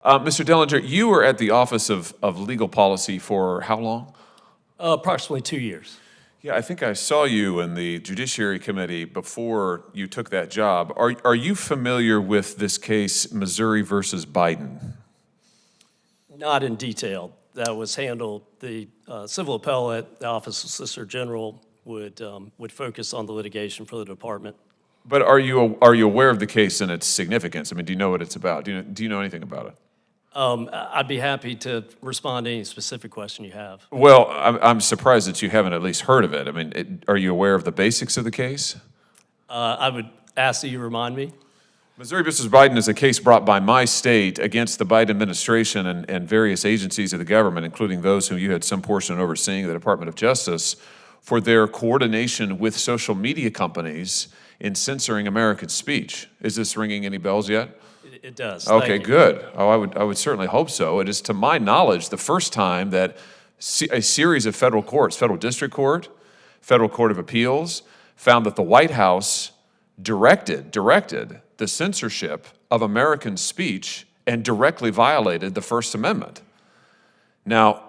Mr. Dellinger, you were at the Office of Legal Policy for how long? Approximately 2 years. Yeah, I think I saw you in the Judiciary Committee before you took that job. Are you familiar with this case, Missouri versus Biden? Not in detail. That was handled, the civil appellate, the Office of Solicitor General would focus on the litigation for the department. But are you aware of the case and its significance? I mean, do you know what it's about? Do you know anything about it? I'd be happy to respond to any specific question you have. Well, I'm surprised that you haven't at least heard of it. I mean, are you aware of the basics of the case? I would ask that you remind me. Missouri versus Biden is a case brought by my state against the Biden administration and various agencies of the government, including those who you had some portion overseeing, the Department of Justice, for their coordination with social media companies in censoring American speech. Is this ringing any bells yet? It does. Okay, good. Oh, I would certainly hope so. It is, to my knowledge, the first time that a series of federal courts, Federal District Court, Federal Court of Appeals, found that the White House directed the censorship of American speech and directly violated the First Amendment. Now,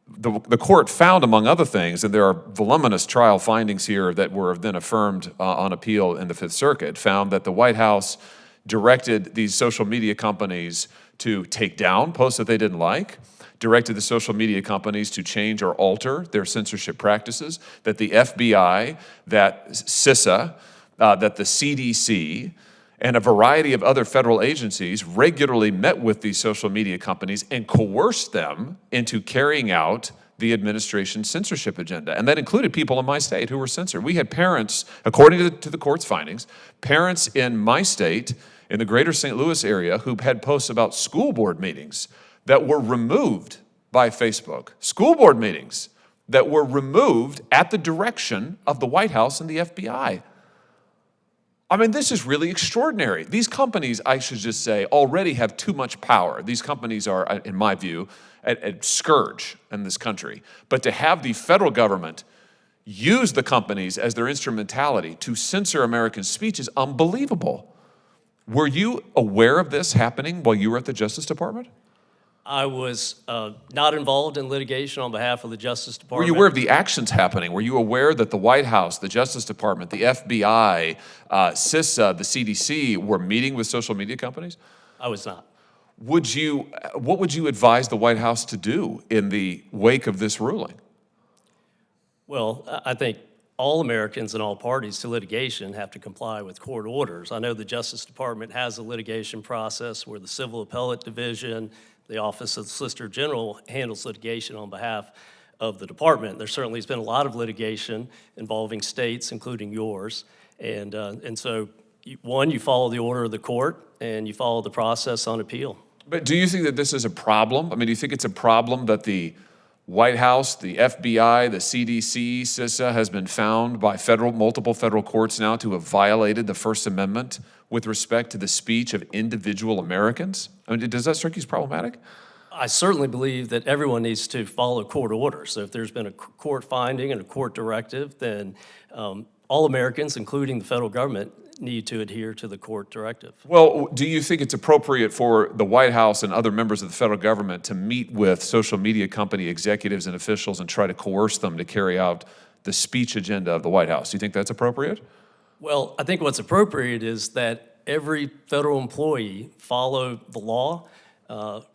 the court found, among other things, and there are voluminous trial findings here that were then affirmed on appeal in the Fifth Circuit, found that the White House directed these social media companies to take down posts that they didn't like, directed the social media companies to change or alter their censorship practices, that the FBI, that CISA, that the CDC, and a variety of other federal agencies regularly met with these social media companies and coerced them into carrying out the administration's censorship agenda. And that included people in my state who were censored. We had parents, according to the court's findings, parents in my state, in the greater St. Louis area, who had posts about school board meetings that were removed by Facebook. School board meetings that were removed at the direction of the White House and the FBI. I mean, this is really extraordinary. These companies, I should just say, already have too much power. These companies are, in my view, a scourge in this country. But to have the federal government use the companies as their instrumentality to censor American speech is unbelievable. Were you aware of this happening while you were at the Justice Department? I was not involved in litigation on behalf of the Justice Department. Were you aware of the actions happening? Were you aware that the White House, the Justice Department, the FBI, CISA, the CDC were meeting with social media companies? I was not. What would you advise the White House to do in the wake of this ruling? Well, I think all Americans and all parties to litigation have to comply with court orders. I know the Justice Department has a litigation process where the Civil Appellate Division, the Office of the Solicitor General, handles litigation on behalf of the department. There certainly has been a lot of litigation involving states, including yours. And so, one, you follow the order of the court, and you follow the process on appeal. But do you think that this is a problem? I mean, do you think it's a problem that the White House, the FBI, the CDC, CISA has been found by multiple federal courts now to have violated the First Amendment with respect to the speech of individual Americans? I mean, does that strike you as problematic? I certainly believe that everyone needs to follow court orders. So if there's been a court finding and a court directive, then all Americans, including the federal government, need to adhere to the court directive. Well, do you think it's appropriate for the White House and other members of the federal government to meet with social media company executives and officials and try to coerce them to carry out the speech agenda of the White House? Do you think that's appropriate? Well, I think what's appropriate is that every federal employee follow the law,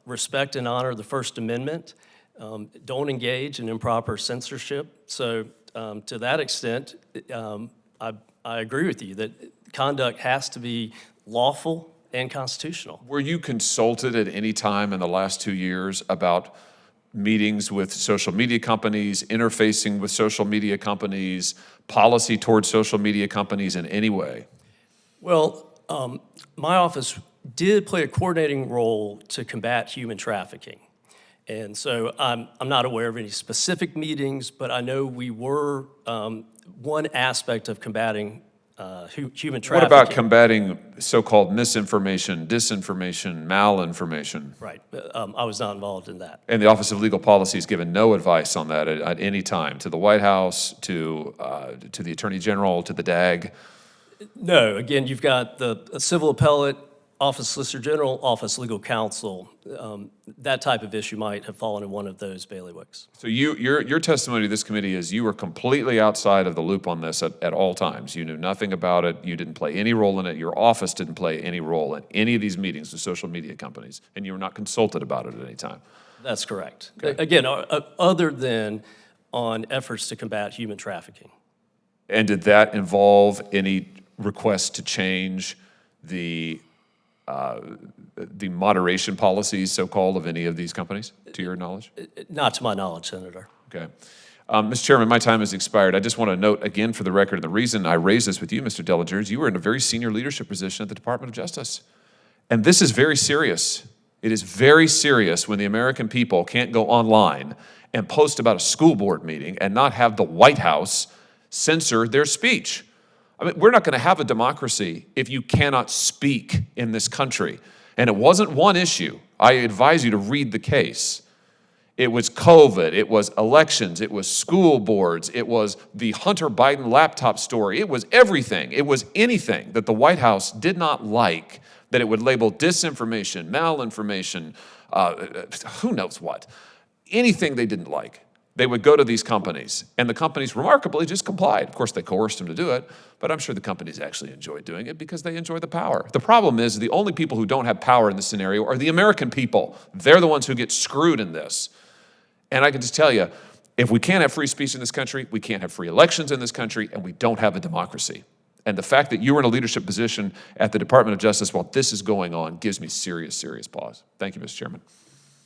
respect and honor the First Amendment, don't engage in improper censorship. So to that extent, I agree with you that conduct has to be lawful and constitutional. Were you consulted at any time in the last 2 years about meetings with social media companies, interfacing with social media companies, policy towards social media companies in any way? Well, my office did play a coordinating role to combat human trafficking. And so I'm not aware of any specific meetings, but I know we were one aspect of combating human trafficking. What about combating so-called misinformation, disinformation, malinformation? Right. I was not involved in that. And the Office of Legal Policy has given no advice on that at any time, to the White House, to the Attorney General, to the DAG? No. Again, you've got the Civil Appellate Office Solicitor General, Office Legal Counsel, that type of issue might have fallen in one of those bailiwicks. So your testimony to this committee is you were completely outside of the loop on this at all times. You knew nothing about it. You didn't play any role in it. Your office didn't play any role in any of these meetings with social media companies, and you were not consulted about it at any time. That's correct. Okay. Again, other than on efforts to combat human trafficking. And did that involve any request to change the moderation policies, so-called, of any of these companies, to your knowledge? Not to my knowledge, Senator. Okay. Mr. Chairman, my time has expired. I just want to note again for the record, and the reason I raised this with you, Mr. Dellinger, is you were in a very senior leadership position at the Department of Justice. And this is very serious. It is very serious when the American people can't go online and post about a school board meeting and not have the White House censor their speech. I mean, we're not going to have a democracy if you cannot speak in this country. And it wasn't one issue. I advise you to read the case. It was COVID, it was elections, it was school boards, it was the Hunter Biden laptop story, it was everything. It was anything that the White House did not like, that it would label disinformation, malinformation, who knows what. Anything they didn't like, they would go to these companies, and the companies remarkably just complied. Of course, they coerced them to do it, but I'm sure the companies actually enjoy doing it because they enjoy the power. The problem is the only people who don't have power in this scenario are the American people. They're the ones who get screwed in this. And I can just tell you, if we can't have free speech in this country, we can't have free elections in this country, and we don't have a democracy. And the fact that you were in a leadership position at the Department of Justice while this is going on gives me serious, serious pause. Thank you, Mr. Chairman.